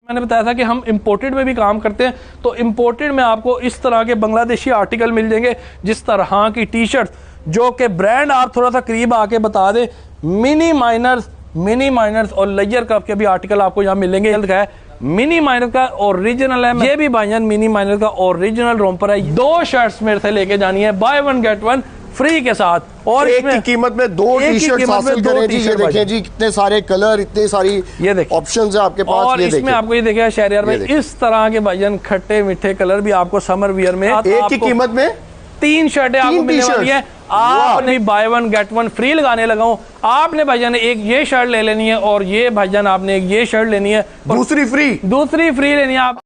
मैंने बताया था कि हम इंपोर्टेड में भी काम करते हैं, तो इंपोर्टेड में आपको इस तरह के बांग्लादेशी आर्टिकल मिल जाएंगे, जिस तरह की टी शर्ट जो कि ब्रांड आप थोड़ा सा करीब आके बता दें, मिनी माइनर्स और लेजर कप के भी आर्टिकल आपको यहाँ मिलेंगे। मिनी माइनर का ओरिजिनल है, ये भी भाईजान मिनी माइनर का ओरिजिनल रोम्पर है। 2 शर्ट्स मेरे से लेके जानी है, बाय 1 गेट 1 फ्री के साथ, और एक की कीमत में 2 टी-शर्ट हासिल करें जी। ये देखें जी, कितने सारे कलर, इतने सारी ये देखिए ऑप्शंस है आपके पास। और इसमें आपको ये देखिए शहरियार भाई, इस तरह के भाईजान खट्टे मीठे कलर भी आपको समर वियर में एक की कीमत में 3 शर्टें आपको मिलने वाली है। आपने बाय 1 गेट 1 फ्री लगाने लगाऊं, आपने भाईजान एक ये शर्ट ले लेनी है, और ये भाईजान आपने एक ये शर्ट लेनी है, दूसरी फ्री लेनी है आप।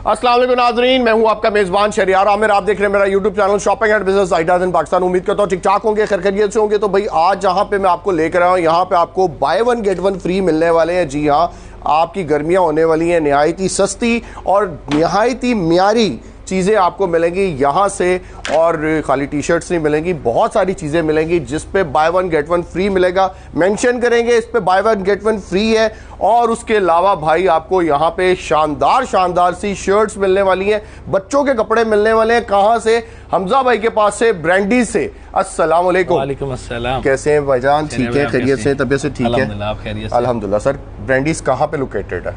अस्सलाम वालेकुम नाज़रीन, मैं हूं आपका मेजबान शहरियार आमिर। आप देख रहे हैं मेरा YouTube channel shopping and business ideas in Pakistan. उम्मीद करता हूं ठीक ठाक होंगे, खैरियत से होंगे। तो भाई आज जहां पे मैं आपको लेकर आया हूं, यहां पे आपको बाय 1 गेट 1 फ्री मिलने वाले हैं। जी हां, आपकी गर्मियां होने वाली हैं निहायत ही सस्ती और निहायत ही म्यारी चीज़ें आपको मिलेंगी यहाँ से। और खाली टी शर्ट्स नहीं मिलेंगी, बहुत सारी चीज़ें मिलेंगी जिस पे बाय 1 गेट 1 फ्री मिलेगा। मेंशन करेंगे इस पे बाय 1 गेट 1 फ्री है। और उसके अलावा भाई आपको यहाँ पे शानदार सी शर्ट्स मिलने वाली हैं, बच्चों के कपड़े मिलने वाले हैं। कहाँ से? हमजा भाई के पास से, ब्रांडीज से। अस्सलाम वालेकुम। वालेकुम अस्सलाम। कैसे हैं भाईजान? ठीक है, खैरियत से, तबीयत से ठीक है? अल्हम्दुलिल्लाह। सर ब्रांडीज कहाँ पे लोकेटेड है?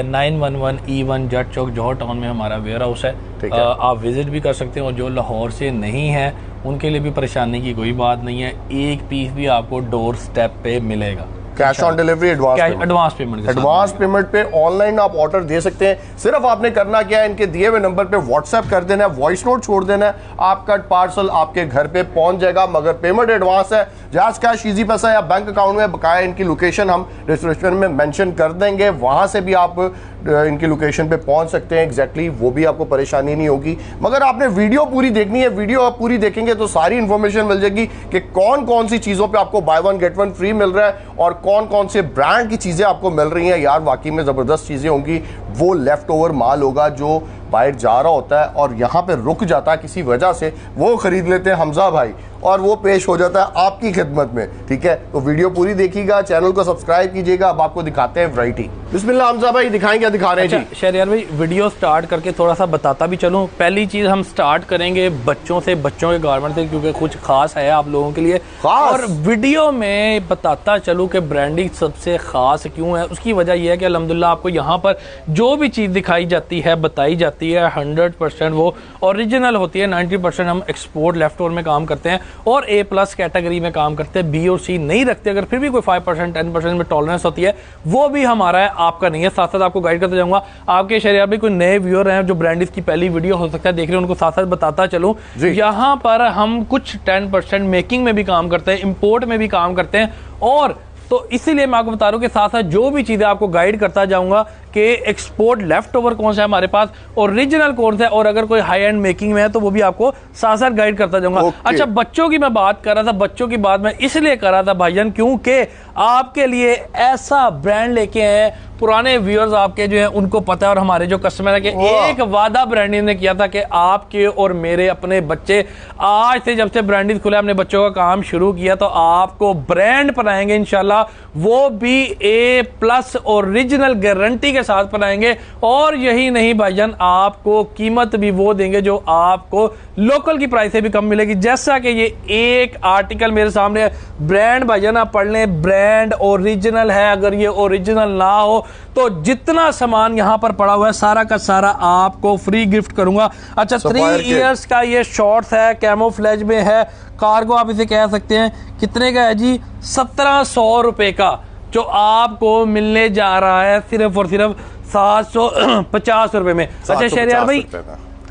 911 E1 जट चौक जौहर टाउन में हमारा वेयर हाउस है। आप विजिट भी कर सकते हैं, और जो लाहौर से नहीं है उनके लिए भी परेशानी की कोई बात नहीं है। एक पीस भी आपको डोर स्टेप पे मिलेगा। Cash on delivery, advance payment पे ऑनलाइन आप ऑर्डर दे सकते हैं। सिर्फ आपने करना क्या है, इनके दिए हुए नंबर पे व्हाट्सएप कर देना है, वॉइस नोट छोड़ देना है, आपका पार्सल आपके घर पे पहुंच जाएगा। मगर पेमेंट एडवांस है, जहाज कैश, इजी पैसा या बैंक अकाउंट में बकाया। इनकी लोकेशन हम डिस्क्रिप्शन में मेंशन कर देंगे, वहां से भी आप इनकी लोकेशन पे पहुंच सकते हैं एग्जैक्टली, वो भी आपको परेशानी नहीं होगी। मगर आपने वीडियो पूरी देखनी है, वीडियो आप पूरी देखेंगे तो सारी इंफॉर्मेशन मिल जाएगी कि कौन कौन सी चीजों पे आपको बाय 1 गेट 1 फ्री मिल रहा है और कौन कौन से ब्रांड की चीजें आपको मिल रही हैं। यार वाकई में जबरदस्त चीजें होंगी। वो लेफ्ट ओवर माल होगा जो बाहर जा रहा होता है और यहाँ पे रुक जाता है किसी वजह से, वो खरीद लेते हैं हमजा भाई, और वो पेश हो जाता है आपकी खिदमत में। ठीक है, तो वीडियो पूरी देखिएगा, चैनल को सब्सक्राइब कीजिएगा। अब आपको दिखाते हैं वैरायटी। बिस्मिल्लाह हमजा भाई, दिखाएं क्या दिखा रहे हैं? अच्छा शहरियार भाई, वीडियो स्टार्ट करके थोड़ा सा बताता भी चलूं। पहली चीज हम स्टार्ट करेंगे बच्चों से, बच्चों के गारमेंट से, क्योंकि कुछ खास है आप लोगों के लिए खास। और वीडियो में बताता चलूं कि ब्रांडिंग सबसे खास क्यों है। उसकी वजह यह है कि अल्हम्दुलिल्लाह आपको यहाँ पर जो भी चीज दिखाई जाती है, बताई जाती है, 100% वो ओरिजिनल होती है। 90% हम एक्सपोर्ट लेफ्ट ओवर में काम करते हैं और A+ कैटेगरी में काम करते हैं, B और C नहीं रखते। अगर फिर भी कोई 5% 10% में टॉलरेंस होती है, वो भी हमारा है, आपका नहीं है। साथ साथ आपको गाइड करते जाऊंगा। आपके शहरियार भी कोई नए व्यूअर हैं जो ब्रांडीज की पहली वीडियो हो सकता है देख रहे हैं, उनको साथ साथ बताता चलूं, यहाँ पर हम कुछ 10% मेकिंग में भी काम करते हैं, इंपोर्ट में भी काम करते हैं। और तो इसीलिए मैं आपको बता रहा हूं कि साथ साथ जो भी चीजें आपको गाइड करता जाऊंगा कि एक्सपोर्ट लेफ्ट ओवर कौन सा है हमारे पास, ओरिजिनल कौन सा है, और अगर कोई हाई एंड मेकिंग में है तो वो भी आपको साथ साथ गाइड करता जाऊंगा। अच्छा, बच्चों की मैं बात कर रहा था, बच्चों की बात मैं इसलिए कर रहा था भाईजान क्योंकि आपके लिए ऐसा ब्रांड लेके आए। पुराने व्यूअर्स आपके जो है उनको पता है, और हमारे जो कस्टमर है कि एक वादा ब्रांडीज ने किया था कि आपके और मेरे अपने बच्चे, आज से जब से ब्रांडीज खुले अपने बच्चों का काम शुरू किया, तो आपको ब्रांड बनाएंगे इंशाल्लाह, वो भी A+ ओरिजिनल गारंटी के साथ बनाएंगे। और यही नहीं भाईजान, आपको कीमत भी वो देंगे जो आपको लोकल की प्राइस से भी कम मिलेगी। जैसा कि ये एक आर्टिकल मेरे सामने है, ब्रांड भाईजान आप पढ़ लें, ब्रांड ओरिजिनल है। अगर ये ओरिजिनल ना हो तो जितना सामान यहां पर पड़ा हुआ है सारा का सारा आपको फ्री गिफ्ट करूंगा। अच्छा, 3 इयर्स का ये शॉर्ट्स है, कैमोफ्लेज में है, कार्गो आप इसे कह सकते हैं। कितने का है जी? 1700 रुपए का, जो आपको मिलने जा रहा है सिर्फ और सिर्फ 750 रुपए में। अच्छा शहरियार भाई,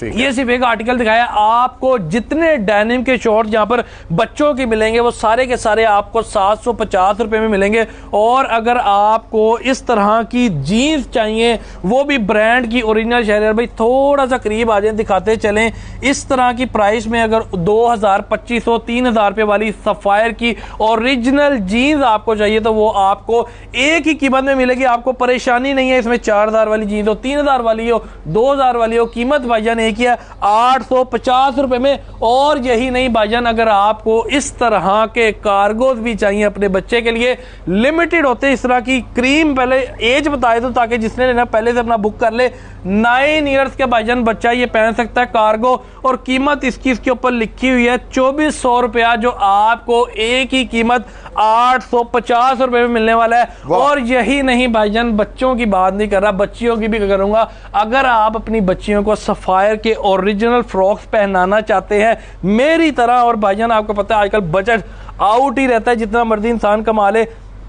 ये सिर्फ एक आर्टिकल दिखाया आपको। जितने डेनिम के शॉर्ट यहाँ पर बच्चों के मिलेंगे वो सारे के सारे आपको 750 रुपए में मिलेंगे। और अगर आपको इस तरह की जीन्स चाहिए, वो भी ब्रांड की ओरिजिनल, शहरियार भाई थोड़ा सा करीब आ जाए, दिखाते चलें। इस तरह की प्राइस में अगर 2000, 2500, 3000 रुपए वाली सफायर की ओरिजिनल जीन्स आपको चाहिए तो वो आपको एक ही कीमत में मिलेगी। आपको परेशानी नहीं है इसमें 4000 वाली जीन्स हो, 3000 वाली हो, 2000 वाली हो, कीमत भाईजान एक ही है 850 रुपए में। और यही नहीं भाईजान, अगर आपको इस तरह के कार्गोज भी चाहिए अपने बच्चे के लिए, लिमिटेड होते हैं इस तरह की क्रीम, पहले एज बताए दो ताकि जिसने लेना पहले से अपना बुक कर ले। 9 इयर्स के भाईजान बच्चा ये पहन सकता है कार्गो, और कीमत इसकी इसके ऊपर लिखी हुई है 2400 रुपया, जो आपको एक ही कीमत 850 रुपए में मिलने वाला है। और यही नहीं भाईजान, बच्चों की बात नहीं कर रहा, बच्चियों की भी करूंगा। अगर आप अपनी बच्चियों को सफायर के ओरिजिनल फ्रॉक्स पहनाना चाहते हैं मेरी तरह, और भाईजान आपको पता है आजकल बजट आउट ही रहता है, जितना मर्जी इंसान कमा ले,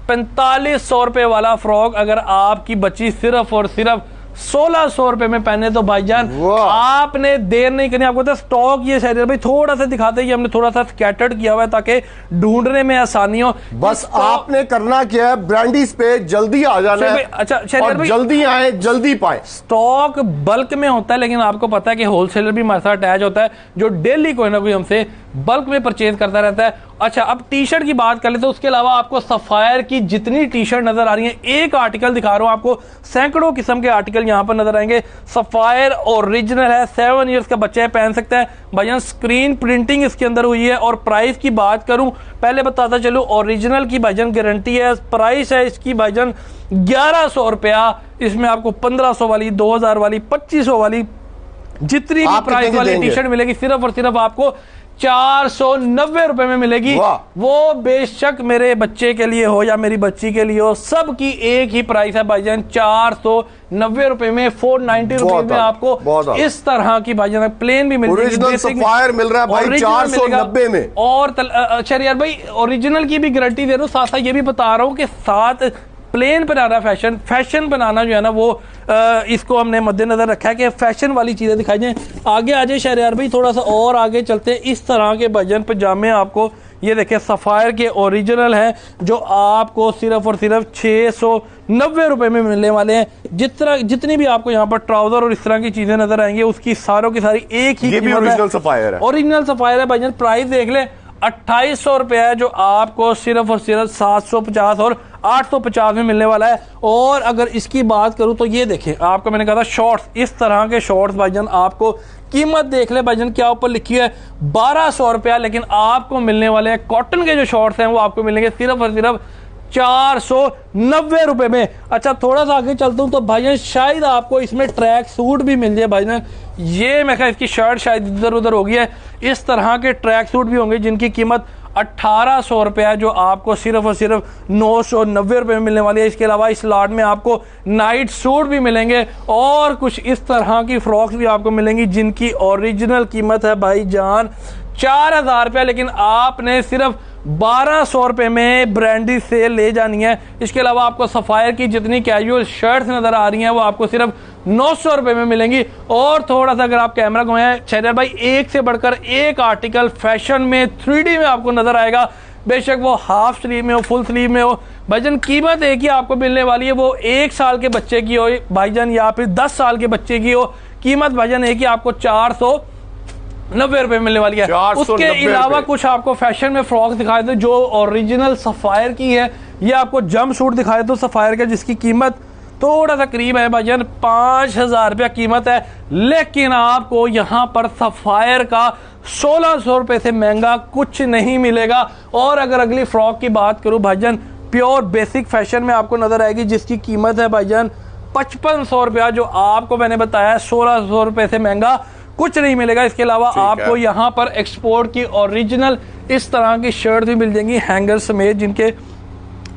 4500 रुपए वाला फ्रॉक अगर आपकी बच्ची सिर्फ और सिर्फ 1600 रुपए में पहने तो भाईजान आपने देर नहीं करनी। आपको तो स्टॉक ये शरीर भाई थोड़ा सा दिखाते हैं, हमने थोड़ा सा स्कैटर्ड किया हुआ है ताकि ढूंढने में आसानी हो। बस आपने करना क्या है, ब्रांडीज पे जल्दी आ जाना है। अच्छा शरीर भाई, जल्दी आए जल्दी पाए। स्टॉक बल्क में होता है, लेकिन आपको पता है कि होलसेलर भी हमारे साथ अटैच होता है जो डेली कोई ना कोई हमसे बल्क में परचेज करता रहता है। अच्छा, अब टी शर्ट की बात कर ले तो उसके अलावा आपको सफायर की जितनी टी शर्ट नजर आ रही है, एक आर्टिकल दिखा रहा हूं आपको, सैकड़ों किस्म के आर्टिकल यहां पर नजर आएंगे। सफायर ओरिजिनल है, 7 इयर्स का बच्चा पहन सकता है भाईजान, स्क्रीन प्रिंटिंग इसके अंदर हुई है। और प्राइस की बात करूं, पहले बताता चलूं, ओरिजिनल की भाईजान गारंटी है। प्राइस है इसकी भाईजान 1100 रुपया, इसमें आपको 1500 वाली, 2000 वाली, 2500 वाली, जितनी भी प्राइस वाली टी शर्ट मिलेगी सिर्फ और सिर्फ आपको 490 रुपए में मिलेगी। वो बेशक मेरे बच्चे के लिए हो या मेरी बच्ची के लिए हो, सबकी एक ही प्राइस है भाईजान, 490 रुपए में। 490 रुपए में आपको इस तरह की भाईजान प्लेन भी मिल जाएगी, सफायर मिल रहा है भाई 490 में। और अच्छा यार भाई, ओरिजिनल की भी गारंटी दे रहा हूं, साथ साथ ये भी बता रहा हूं कि साथ प्लेन बनाना फैशन बनाना जो है ना, वो इसको हमने मद्देनजर रखा है कि फैशन वाली चीजें दिखाई जाए। आगे आ जाए शहरयार भाई, थोड़ा सा और आगे चलते हैं। इस तरह के भजन पजामे आपको ये देखें सफायर के ओरिजिनल हैं, जो आपको सिर्फ और सिर्फ 690 रुपए में मिलने वाले हैं। जितनी भी आपको यहाँ पर ट्राउजर और इस तरह की चीजें नजर आएंगी, उसकी सारों की सारी एक ही ओरिजिनल सफायर है। ओरिजिनल सफायर है भाईजान। प्राइस देख ले 2800 रुपया है, जो आपको सिर्फ और सिर्फ 750 और 850 में मिलने वाला है। और अगर इसकी बात करूं तो ये देखें, आपको मैंने कहा था शॉर्ट्स, इस तरह के शॉर्ट्स भाईजान आपको कीमत देख ले भाईजान, क्या ऊपर लिखी है 1200 रुपया, लेकिन आपको मिलने वाले हैं कॉटन के जो शॉर्ट्स हैं वो आपको मिलेंगे सिर्फ और सिर्फ 490 रुपए में। अच्छा, थोड़ा सा आगे चलता हूं तो भाईजान शायद आपको इसमें ट्रैक सूट भी मिल जाए भाईजान। ये मैं कहा इसकी शर्ट शायद इधर उधर हो गई है, इस तरह के ट्रैक सूट भी होंगे जिनकी कीमत 1800 रुपया, जो आपको सिर्फ और सिर्फ 990 रुपए में मिलने वाली है। इसके अलावा इस लॉट में आपको नाइट सूट भी मिलेंगे और कुछ इस तरह की फ्रॉक्स भी आपको मिलेंगी जिनकी ओरिजिनल कीमत है भाईजान 4000 रुपया, लेकिन आपने सिर्फ 1200 रुपए में ब्रांडी सेल ले जानी है। इसके अलावा आपको सफायर की जितनी कैजुअल शर्ट्स नजर आ रही हैं वो आपको सिर्फ 900 रुपए में मिलेंगी। और थोड़ा सा अगर आप कैमरा घुमाएं शहर भाई, एक से बढ़कर एक आर्टिकल फैशन में 3D में आपको नजर आएगा, बेशक वो हाफ स्लीव में हो फुल स्लीव में हो भाईजान। कीमत एक ही आपको मिलने वाली है, वो 1 साल के बच्चे की हो भाईजान या फिर 10 साल के बच्चे की हो, कीमत भाईजान एक ही आपको 490 रुपए मिलने वाली है। उसके अलावा कुछ आपको फैशन में फ्रॉक दिखाए थे जो ओरिजिनल सफायर की है। ये आपको जंप सूट दिखाए तो सफायर का, जिसकी कीमत थोड़ा सा करीब है भाईजान 5000 रुपया कीमत है, लेकिन आपको यहाँ पर सफायर का 1600 रुपए से महंगा कुछ नहीं मिलेगा। और अगर अगली फ्रॉक की बात करूं भाईजान, प्योर बेसिक फैशन में आपको नजर आएगी, जिसकी कीमत है भाईजान 5500 रुपया, जो आपको मैंने बताया 1600 रुपए से महंगा कुछ नहीं मिलेगा। इसके अलावा आपको यहाँ पर एक्सपोर्ट की ओरिजिनल इस तरह की शर्ट भी मिल जाएंगी हैंगर समेत, जिनके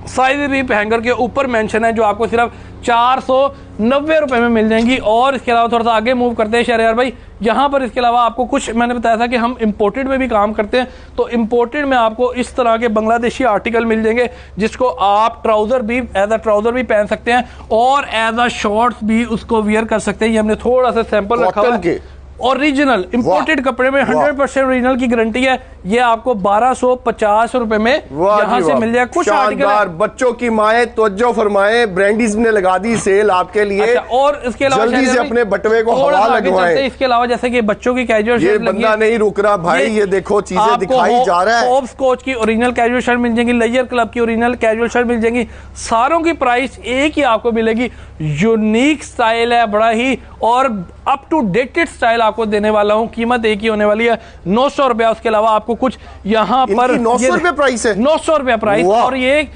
साइज भी हैंगर के ऊपर मेंशन है, जो आपको सिर्फ 490 रुपए में मिल जाएंगी। और इसके अलावा थोड़ा सा आगे मूव करते हैं शहरयार भाई, यहाँ पर इसके अलावा आपको कुछ, मैंने बताया था कि हम इंपोर्टेड में भी काम करते हैं, तो इंपोर्टेड में आपको इस तरह के बांग्लादेशी आर्टिकल मिल जाएंगे, जिसको आप ट्राउजर भी एज अ ट्राउजर भी पहन सकते हैं और एज अ शॉर्ट्स भी उसको वियर कर सकते हैं। ये हमने थोड़ा सा सैंपल रखा है। ओरिजिनल इंपोर्टेड कपड़े में 100% ओरिजिनल की गारंटी है। ये आपको 1250 रुपए में यहाँ से मिल जाए। कुछ आर्टिकल बच्चों की माए तवज्जो फरमाए, ब्रांडीज ने लगा दी सेल आपके लिए। अच्छा, और इसके अलावा जल्दी से अपने बटवे को हवा लगवाएं। इसके अलावा जैसे कि बच्चों की कैजुअल शर्ट, ये बंदा नहीं रुक रहा भाई, ये देखो चीजें दिखाई जा रहा है। होप्स कोच की ओरिजिनल कैजुअल शर्ट मिल जाएंगी, लेजर क्लब की ओरिजिनल कैजुअल शर्ट मिल जाएंगी। सारों की प्राइस एक ही आपको मिलेगी। यूनिक स्टाइल है बड़ा ही, और अप टू डेटेड स्टाइल आपको देने वाला हूं। कीमत एक ही होने वाली है 900 रुपया। उसके अलावा आपको कुछ यहाँ पर 900 रुपया प्राइस है, 900 रुपया प्राइस। और ये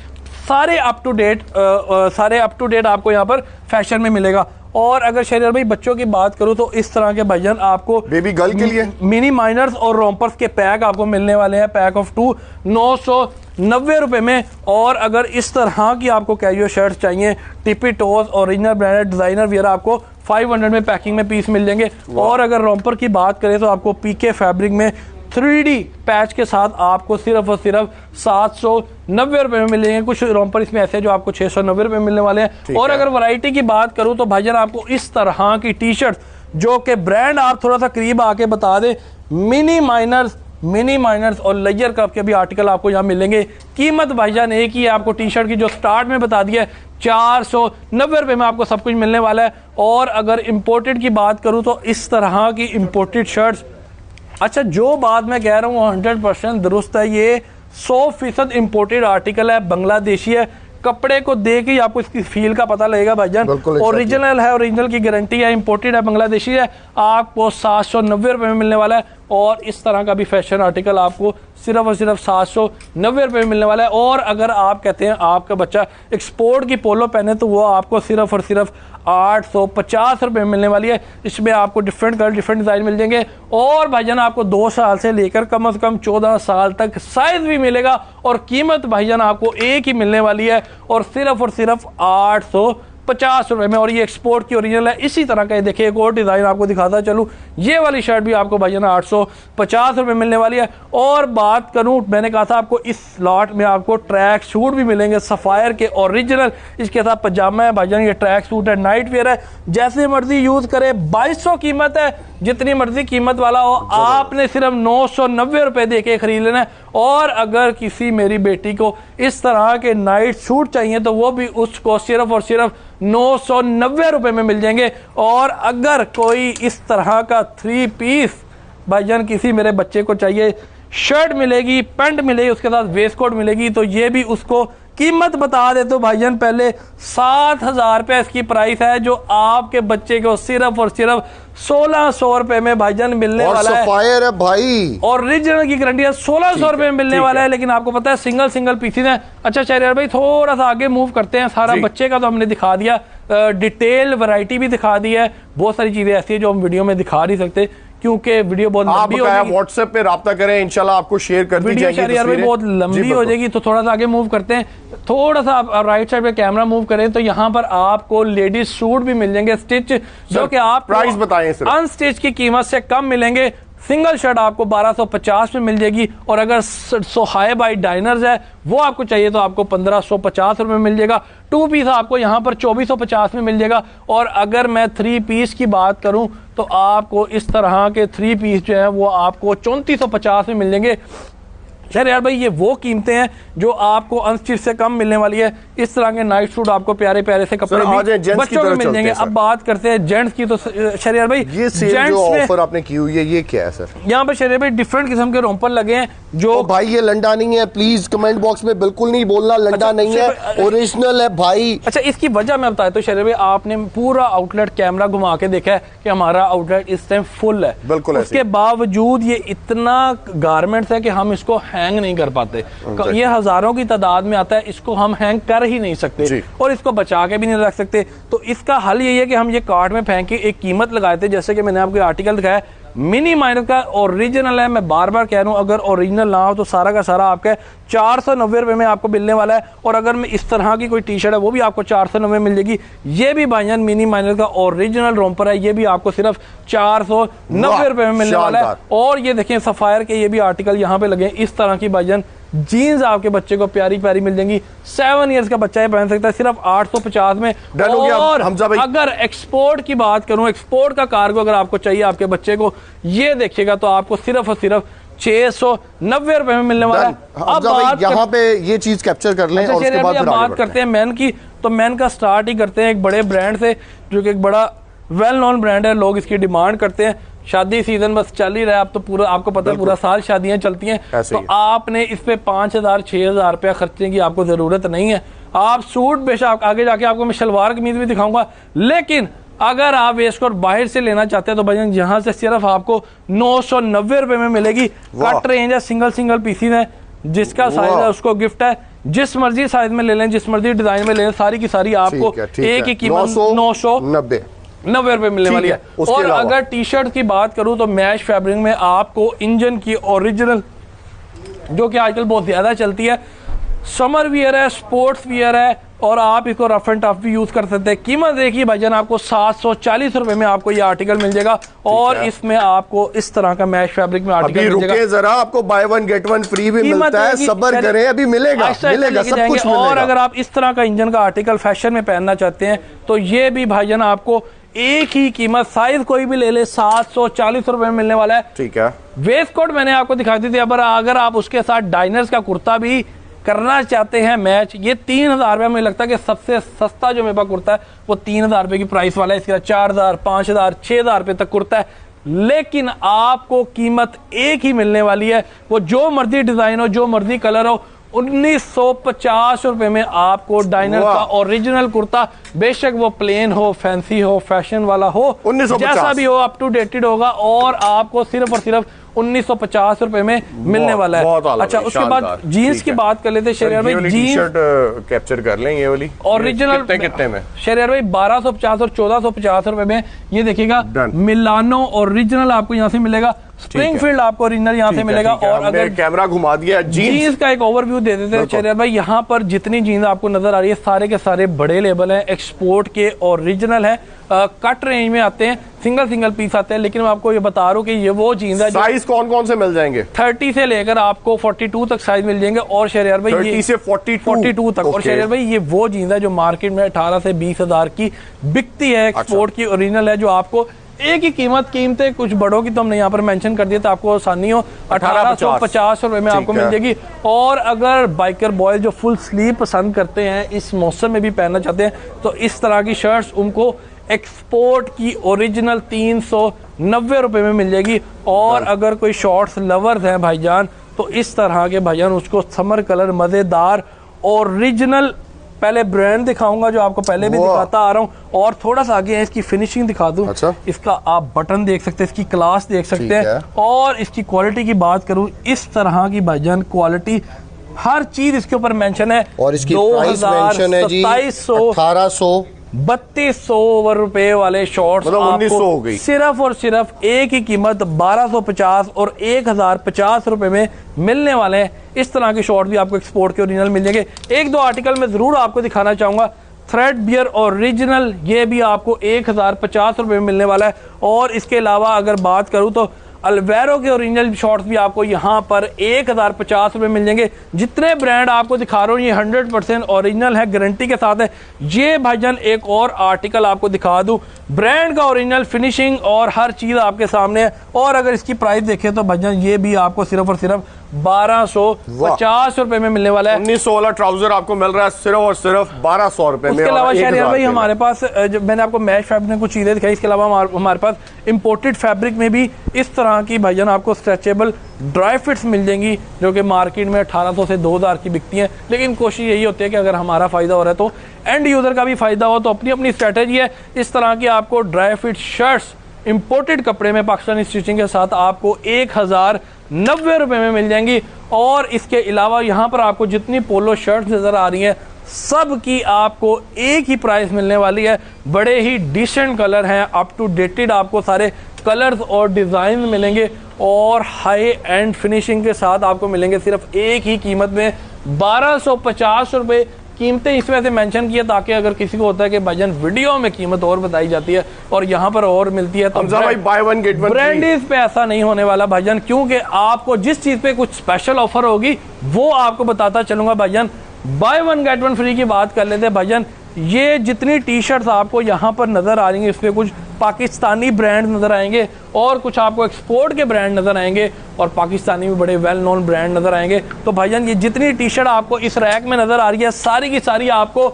सारे अप टू डेट आपको यहाँ पर फैशन में मिलेगा। और अगर शरीर भाई बच्चों की बात करूं तो इस तरह के भाईजान आपको बेबी गर्ल के लिए मिनी माइनर्स और रोम्पर्स के पैक आपको मिलने वाले हैं, पैक ऑफ 2 990 रुपए में। और अगर इस तरह की आपको कैजुअल शर्ट्स चाहिए, टिपी टोज ओरिजिनल ब्रांडेड डिजाइनर वियर, आपको 500 में पैकिंग में पीस मिल जाएंगे। और अगर रोम्पर की बात करें तो आपको पीके फैब्रिक में 3D पैच के साथ आपको सिर्फ और सिर्फ 790 रुपए में मिलेंगे। कुछ रोम्पर इसमें ऐसे जो आपको 690 रुपए में मिलने वाले हैं। और अगर वैरायटी की बात करूं तो भाईजान आपको इस तरह की टी शर्ट, जो कि ब्रांड आप थोड़ा सा करीब आके बता दें, मिनी माइनर्स और लेजर कप के भी आर्टिकल आपको यहाँ मिलेंगे। कीमत भाईजान एक ही है, आपको टी शर्ट की जो स्टार्ट में बता दिया है 490 रुपए में आपको सब कुछ मिलने वाला है। और अगर इंपोर्टेड की बात करूं तो इस तरह की इंपोर्टेड शर्ट्स, अच्छा जो बात मैं कह रहा हूँ 100% दुरुस्त है। ये 100% इंपोर्टेड आर्टिकल है, बांग्लादेशी है। कपड़े को देख ही आपको इसकी फील का पता लगेगा भाईजान। ओरिजिनल है, ओरिजिनल की गारंटी है, इंपोर्टेड है, बांग्लादेशी है। आपको 790 रुपए में मिलने वाला है। और इस तरह का भी फैशन आर्टिकल आपको सिर्फ और सिर्फ 790 रुपए में मिलने वाला है। और अगर आप कहते हैं आपका बच्चा एक्सपोर्ट की पोलो पहने तो वो आपको सिर्फ और सिर्फ 850 रुपए में मिलने वाली है। इसमें आपको डिफरेंट कलर, डिफरेंट डिजाइन मिल जाएंगे। और भाईजान आपको 2 साल से लेकर कम से कम 14 साल तक साइज भी मिलेगा। और कीमत भाईजान आपको एक ही मिलने वाली है, और सिर्फ 850 रुपए में। और ये एक्सपोर्ट की ओरिजिनल है। इसी तरह का देखिए एक और डिजाइन आपको दिखाता चलूं, ये वाली शर्ट भी आपको भाईजान 850 रुपए मिलने वाली है। और बात करूं, मैंने कहा था आपको इस लॉट में आपको ट्रैक सूट भी मिलेंगे सफायर के ओरिजिनल। इसके साथ पजामा है भाईजान, ये ट्रैक सूट है, नाइट वेयर है, जैसे मर्जी यूज करे। 2200 कीमत है, जितनी मर्जी कीमत वाला हो, आपने सिर्फ 990 रुपए दे के खरीद लेना है। और अगर किसी मेरी बेटी को इस तरह के नाइट सूट चाहिए तो वो भी उसको सिर्फ और सिर्फ 990 रुपए में मिल जाएंगे। और अगर कोई इस तरह का 3 पीस भाईजान किसी मेरे बच्चे को चाहिए, शर्ट मिलेगी, पैंट मिलेगी, उसके साथ वेस्ट कोट मिलेगी, तो ये भी उसको कीमत बता दे तो भाईजान पहले 7000 रुपए इसकी प्राइस है, जो आपके बच्चे को सिर्फ और सिर्फ 1600 रुपए में भाईजान मिलने वाला है। सफायर है भाई, और ओरिजिनल की गारंटी है, 1600 रुपए में मिलने वाला है। लेकिन आपको पता है सिंगल पीसेस हैं। अच्छा शहरियार भाई थोड़ा सा आगे मूव करते हैं। सारा बच्चे का तो हमने दिखा दिया, डिटेल वैरायटी भी दिखा दी है। बहुत सारी चीजें ऐसी है जो हम वीडियो में दिखा नहीं सकते क्योंकि वीडियो बहुत लंबी हो जाएगी। व्हाट्सएप पे राब्ता करें, इंशाल्लाह आपको शेयर कर दी जाएगी। वीडियो भाई बहुत लंबी हो जाएगी, तो थोड़ा सा आगे मूव करते हैं। थोड़ा सा आप राइट साइड पे कैमरा मूव करें तो यहाँ पर आपको लेडीज सूट भी मिल जाएंगे स्टिच, जो कि आप प्राइस बताएं सर। अनस्टिच की कीमत से कम मिलेंगे। सिंगल शर्ट आपको 1250 में मिल जाएगी। और अगर सोहाय बाई डाइनर्स है वो आपको चाहिए तो आपको 1550 रुपए में मिल जाएगा। 2 पीस आपको यहाँ पर 2450 में मिल जाएगा। और अगर मैं 3 पीस की बात करूं तो आपको इस तरह के 3 पीस जो है वो आपको 3450 में मिल जाएंगे। खैर यार भाई ये वो कीमतें हैं जो आपको अनस्टिच से कम मिलने वाली है। इस तरह के नाइट सूट आपको प्यारे प्यारे से कपड़े भी बच्चों में मिल जाएंगे। अब बात करते हैं जेंट्स की। तो शरियार भाई ये सेल जो ऑफर आपने की हुई है ये क्या है सर? यहाँ पर शरियार भाई डिफरेंट किस्म के रोम्पर लगे हैं जो भाई ये लंडा नहीं है, प्लीज कमेंट बॉक्स में बिल्कुल नहीं बोलना लंडा नहीं है, ओरिजिनल है भाई। अच्छा इसकी वजह मैं बताया तो शरियार भाई आपने पूरा आउटलेट कैमरा घुमा के देखा है कि हमारा आउटलेट इस टाइम फुल है। बिल्कुल उसके बावजूद ये इतना गारमेंट्स है कि हम इसको हैंग नहीं कर पाते। ये हजारों की तादाद में आता है, इसको हम हैंग कर ही नहीं सकते और इसको बचा के भी नहीं रख सकते। तो इसका हल यही है कि हम ये कार्ट में फेंक के एक कीमत लगाए थे, जैसे कि मैंने आपको आर्टिकल दिखाया मिनी माइनर का ओरिजिनल है। मैं बार बार कह रहा हूं अगर ओरिजिनल ना हो तो सारा का सारा आपका 490 रुपए में आपको मिलने वाला है। और अगर मैं इस तरह की कोई टी शर्ट है वो भी आपको 490 मिल जाएगी। ये भी भाईजान मिनी माइनर का ओरिजिनल रोम्पर है, ये भी आपको सिर्फ 490 रुपए में मिलने वाला है। और ये देखें सफायर के ये भी आर्टिकल यहाँ पे लगे। इस तरह की भाईजान जीन्स आपके बच्चे को प्यारी प्यारी मिल जाएंगी। 7 इयर्स का बच्चा ये पहन सकता है सिर्फ 850 में। और अगर एक्सपोर्ट की बात करूं, एक्सपोर्ट का कार्गो अगर आपको चाहिए आपके बच्चे को, ये देखिएगा तो आपको सिर्फ और सिर्फ 690 रुपए में मिलने वाला है। अब बात यहाँ पे ये चीज कैप्चर कर लें और उसके बाद बात करते हैं मैन की। तो मैन का स्टार्ट ही करते हैं एक बड़े ब्रांड से, जो कि एक बड़ा वेल नोन ब्रांड है, लोग इसकी डिमांड करते हैं। शादी सीजन बस चल ही रहा है, अब तो पूरा आपको पता है पूरा साल शादियां चलती हैं, तो आपने इस पे 5,000 6,000 रुपया खर्चने की आपको जरूरत नहीं है। आप सूट बेशक आगे जाके आपको मैं शलवार कमीज भी दिखाऊंगा, लेकिन अगर आप वेस्ट कोट बाहर से लेना चाहते हैं तो भाई यहाँ से सिर्फ आपको 990 रुपए में मिलेगी। कट रेंज है, सिंगल पीसीज है, जिसका साइज है उसको गिफ्ट है, जिस मर्जी साइज में ले लें, जिस मर्जी डिजाइन में ले लें, सारी की सारी आपको एक ही कीमत 990 रुपए मिलने वाली है। और अगर टी शर्ट की बात करूं तो मैश फैब्रिक में आपको इंजन की ओरिजिनल, जो कि आजकल बहुत ज्यादा चलती है, समर वियर है, स्पोर्ट्स वियर है, और आप इसको रफ एंड टफ भी यूज कर सकते हैं। कीमत देखिए भाईजान, आपको 740 रुपए में आपको ये आर्टिकल मिल जाएगा, और इसमें आपको इस तरह का मैश फैब्रिक में आर्टिकल मिल जाएगा। जरा आपको bye one get one free भी मिलता है, सब्र करें, अभी मिलेगा सब कुछ मिलेगा। और अगर आप इस तरह का इंजन का आर्टिकल फैशन में पहनना चाहते हैं तो ये भी भाईजान आपको एक ही कीमत, साइज कोई भी ले ले, 740 रुपए में मिलने वाला है। ठीक है। वेस्ट कोट मैंने आपको दिखाई दी थी, अगर आप उसके साथ डाइनर्स का कुर्ता भी करना चाहते हैं मैच, ये 3,000 रुपये, मुझे लगता है कि सबसे सस्ता जो मेरे पास कुर्ता है वो 3,000 रुपये की प्राइस वाला है। इसके 4,000 5,000 6,000 रुपये तक कुर्ता है, लेकिन आपको कीमत एक ही मिलने वाली है। वो जो मर्जी डिजाइन हो, जो मर्जी कलर हो, 1950 रुपए में आपको डाइनर का ओरिजिनल कुर्ता, बेशक वो प्लेन हो, फैंसी हो, फैशन वाला हो, जैसा भी हो, अप टू डेटेड होगा, और आपको सिर्फ और सिर्फ 1950 रुपए में मिलने वाला है। अच्छा, उसके बाद जीन्स की बात कर लेते हैं शहरियार भाई। जीन्स कैप्चर कर लें, ये वाली ओरिजिनल कितने में शहरियार भाई? 1250 और 1450 रुपए में। ये देखिएगा मिलानो ओरिजिनल आपको यहाँ से मिलेगा, स्प्रिंगफील्ड आपको ओरिजिनल यहाँ से मिलेगा। और अगर कैमरा घुमा दिया, जीन्स का एक ओवरव्यू दे देते हैं शहरियार भाई। यहाँ पर जितनी जीन्स आपको नजर आ रही है, सारे के सारे बड़े लेबल हैं, एक्सपोर्ट के ओरिजिनल है, कट रेंज में आते हैं, सिंगल पीस आते हैं। लेकिन मैं आपको ये बता रहा हूँ कि ये वो जीन्स है। साइज कौन कौन से मिल जाएंगे? 30 से लेकर आपको 42 तक साइज मिल जाएंगे। और शहरियार भाई 30 से 42 तक। और शहरियार भाई ये वो जीन्स है जो मार्केट में 18 से 20,000 की बिकती है, एक्सपोर्ट की ओरिजिनल है, जो आपको एक ही कीमतें कुछ बड़ों की तो हमने यहाँ पर मेंशन कर दिया, तो आपको आसानी हो 1850 रुपए में आपको मिल जाएगी। और अगर बाइकर बॉयज जो फुल स्लीव पसंद करते हैं, इस मौसम में भी पहनना चाहते हैं, तो इस तरह की शर्ट्स उनको एक्सपोर्ट की ओरिजिनल 390 रुपए में मिल जाएगी। और अगर कोई शॉर्ट्स लवर्स हैं भाईजान, तो इस तरह के भाईजान उसको समर कलर मजेदार ओरिजिनल, पहले ब्रांड दिखाऊंगा जो आपको पहले भी दिखाता आ रहा हूं, और थोड़ा सा आगे इसकी फिनिशिंग दिखा दूं। अच्छा। इसका आप बटन देख सकते हैं, इसकी क्लास देख सकते हैं, और इसकी क्वालिटी की बात करूं, इस तरह की भाईजान क्वालिटी, हर चीज इसके ऊपर मेंशन है। और इसकी प्राइस मेंशन है जी 1800 3200 रुपए वाले शॉर्ट्स, मतलब 1900 हो गई। सिर्फ और सिर्फ एक ही कीमत 1250 और 1050 रुपए में मिलने वाले हैं। इस तरह के शॉर्ट भी आपको एक्सपोर्ट के ओरिजिनल मिल जाएंगे। एक दो आर्टिकल में जरूर आपको दिखाना चाहूंगा। थ्रेड बियर ओरिजिनल, ये भी आपको 1050 रुपए में मिलने वाला है। और इसके अलावा अगर बात करूं तो अल्वेरो के ओरिजिनल शॉर्ट्स भी आपको यहाँ पर 1050 रुपए मिल जाएंगे। जितने ब्रांड आपको दिखा रहा हूँ ये 100% ओरिजिनल है, गारंटी के साथ है। ये भाईजान एक और आर्टिकल आपको दिखा दूं, ब्रांड का ओरिजिनल फिनिशिंग और हर चीज आपके सामने है। और अगर इसकी प्राइस देखें तो भाईजान ये भी आपको सिर्फ और सिर्फ 1250 रुपए में मिलने वाला है। 1900 वाला ट्राउजर आपको मिल रहा है सिर्फ और सिर्फ 1200 रुपए में। उसके अलावा शहरियार भाई हमारे पास, मैंने आपको मैश फैब्रिक में कुछ चीजें दिखाई, इसके अलावा हमारे पास इंपोर्टेड फैब्रिक में भी इस तरह की भाईजान आपको स्ट्रेचेबल ड्राई फिट्स मिल जाएंगी, जो कि मार्केट में 1800 से 2000 की बिकती हैं। लेकिन कोशिश यही होती है कि अगर हमारा फायदा हो रहा है तो एंड यूजर का भी फायदा हो, तो अपनी अपनी स्ट्रेटेजी है। इस तरह की आपको ड्राई फिट शर्ट्स इंपोर्टेड कपड़े में पाकिस्तानी स्टिचिंग के साथ आपको 1090 रुपए में मिल जाएंगी। और इसके अलावा यहाँ पर आपको जितनी पोलो शर्ट्स नजर आ रही हैं, सब की आपको एक ही प्राइस मिलने वाली है। बड़े ही डिसेंट कलर हैं, अप टू डेटेड आपको सारे कलर्स और डिजाइन मिलेंगे, और हाई एंड फिनिशिंग के साथ आपको मिलेंगे सिर्फ एक ही कीमत में 1250 रुपए। कीमतें इस वजह से मेंशन किया ताकि अगर किसी को होता है कि भाईजान वीडियो में कीमत और बताई जाती है और यहाँ पर और मिलती है, तो बाय वन गेट वन ब्रांडीज पे ऐसा नहीं होने वाला भाईजान, क्योंकि आपको जिस चीज पे कुछ स्पेशल ऑफर होगी वो आपको बताता चलूंगा भाईजान। Bye one get one free की बात कर लेते हैं भाईजान। ये जितनी टी शर्ट्स आपको यहाँ पर नजर आ रही हैं, इसमें कुछ पाकिस्तानी ब्रांड नजर आएंगे और कुछ आपको एक्सपोर्ट के ब्रांड नजर आएंगे और पाकिस्तानी भी बड़े वेल नोन ब्रांड नजर आएंगे। तो भाईजान ये जितनी टी शर्ट आपको इस रैक में नजर आ रही है, सारी की सारी आपको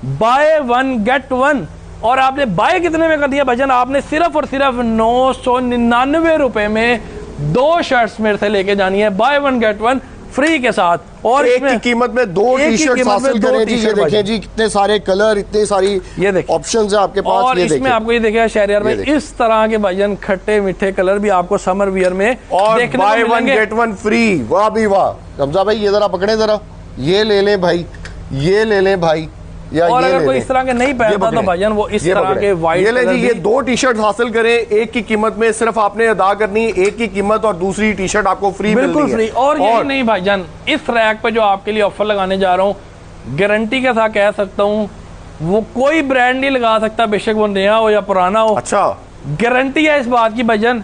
बाय वन गेट वन। और आपने बाय कितने में कर दिया भाईजान? आपने सिर्फ और सिर्फ 999 रुपए में 2 शर्ट्स मेरे से लेके जानी है, bye one get one free के साथ। और एक की कीमत में 2 टी-शर्ट हासिल करें जी। ये देखें जी, कितने सारे कलर, इतने सारी ये देखिए ऑप्शंस है आपके पास। और इसमें आपको ये देखिए शहरियार भाई, इस तरह के भाईजान खट्टे मीठे कलर भी आपको समर वियर में और bye one get one free. वाह भी वाह। हमजा भाई ये जरा पकड़े, जरा ये ले लें भाई, ये ले लें भाई। और अगर कोई इस तरह के नहीं पहनता तो भाईजान वो इस तरह के वाइट ये ले जी, ये 2 टी-शर्ट हासिल करें एक की कीमत में। सिर्फ आपने अदा करनी है एक की कीमत और दूसरी टी-शर्ट आपको फ्री बिल्कुल फ्री। और यही नहीं भाईजान, इस रैक पे जो आपके लिए ऑफर लगाने जा रहा हूँ, गारंटी के साथ कह सकता हूँ वो कोई ब्रांड नहीं लगा सकता, बेशक वो नया हो या पुराना हो। अच्छा, गारंटी है इस बात की भाईजान।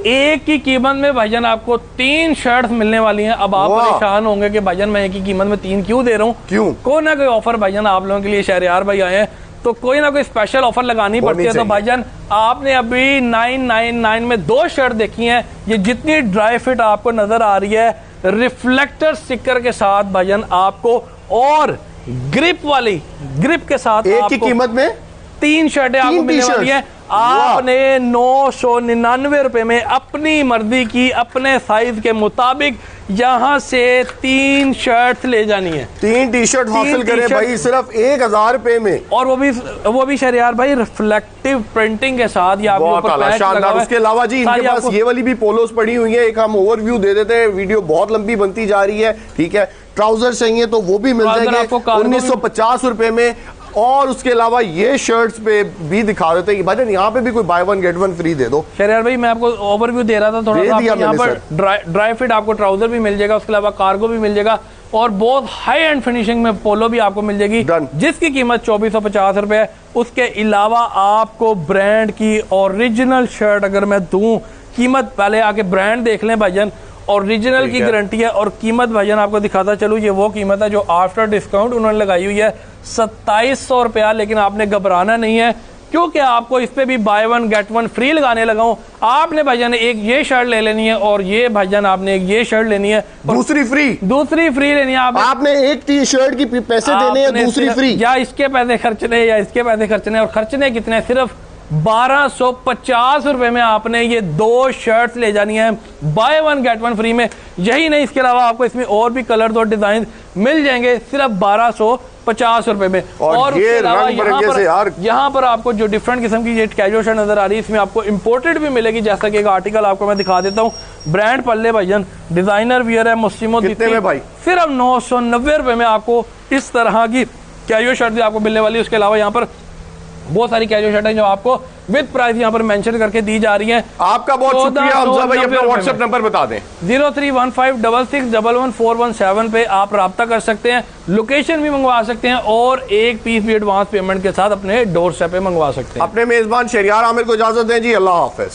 एक की कीमत में भाईजान आपको 3 शर्ट्स मिलने वाली हैं। अब आप परेशान होंगे कि भाईजान मैं एक की कीमत में 3 क्यों दे रहा हूँ? क्यों? कोई ना कोई ऑफर भाईजान आप लोगों के लिए शहरियार भाई आए हैं तो कोई ना कोई स्पेशल ऑफर लगानी पड़ती है। तो भाईजान आपने अभी 999 में 2 शर्ट देखी हैं। ये जितनी ड्राई फिट आपको नजर आ रही है रिफ्लेक्टर स्टिकर के साथ भाईजान आपको, और ग्रिप वाली ग्रिप के साथ एक की कीमत में 3 शर्टें आपको मिलने वाली हैं। आपने 999 रुपए में अपनी मर्जी की अपने साइज के मुताबिक यहाँ से 3 शर्ट्स ले जानी है। 3 टी-शर्ट हासिल करें भाई सिर्फ 1000 रुपए में, और वो भी शहरियार भाई रिफ्लेक्टिव प्रिंटिंग के साथ। या उसके अलावा जी इनके पास ये वाली भी पोलोस पड़ी हुई है। एक हम ओवरव्यू दे देते हैं, वीडियो बहुत लंबी बनती जा रही है, ठीक है। ट्राउजर चाहिए तो वो भी मिल जाएंगे 1950 रुपए में। और उसके अलावा ये शर्ट्स पे भी दिखा देते हैं भाई, यहाँ पे भी कोई buy one get one free दे दो। शहरियार भाई मैं आपको ओवरव्यू दे रहा था थोड़ा सा। यहाँ पर ड्राई फिट आपको ट्राउजर भी मिल जाएगा, उसके अलावा कार्गो भी मिल जाएगा और बहुत हाई एंड फिनिशिंग में पोलो भी आपको मिल जाएगी जिसकी कीमत 2450 रुपए है। उसके अलावा आपको ब्रांड की ओरिजिनल शर्ट अगर मैं दूं, कीमत पहले आके ब्रांड देख लें भाईजान, ओरिजिनल की गारंटी है। और कीमत भाईजान आपको दिखाता चलूं, ये वो कीमत है जो आफ्टर डिस्काउंट उन्होंने लगाई हुई है 2700 रुपया। लेकिन आपने घबराना नहीं है क्योंकि आपको इस पे भी bye one get one free लगाने लगा हूं। आपने भाईजान एक ये शर्ट ले लेनी है और ये भाईजान आपने एक ये शर्ट लेनी है, दूसरी फ्री लेनी है। आपने एक टी शर्ट की पैसे देने हैं, दूसरी फ्री। या इसके पैसे खर्चने या इसके पैसे खर्चने, और खर्चने कितने? सिर्फ 1250 रुपए में आपने ये 2 शर्ट्स ले जानी है bye one get one free में। यही नहीं, इसके अलावा आपको इसमें और भी कलर और डिजाइन मिल जाएंगे सिर्फ 1250 रुपए में। और ये यहाँ पर आपको जो डिफरेंट किस्म की ये कैजुअल शर्ट नजर आ रही है, इसमें आपको इंपोर्टेड भी मिलेगी। जैसा कि एक आर्टिकल आपको मैं दिखा देता हूँ, ब्रांड पल्ले भाईजान, डिजाइनर वियर है, मुस्लिमो भाई सिर्फ 990 रुपए में आपको इस तरह की कैजुअल शर्ट भी आपको मिलने वाली है। उसके अलावा यहाँ पर बहुत सारी कैजुअल शर्ट है जो आपको विद प्राइस यहाँ पर मेंशन करके दी जा रही है। आपका बहुत शुक्रिया हमजा भाई, अपना व्हाट्सएप नंबर बता दें। 0315666117 पे आप राब्ता कर सकते हैं, लोकेशन भी मंगवा सकते हैं और एक पीस भी एडवांस पेमेंट के साथ अपने डोर स्टेप पे मंगवा सकते हैं। अपने मेजबान शहरियार आमिर को इजाजत दें जी, अल्लाह हाफिज।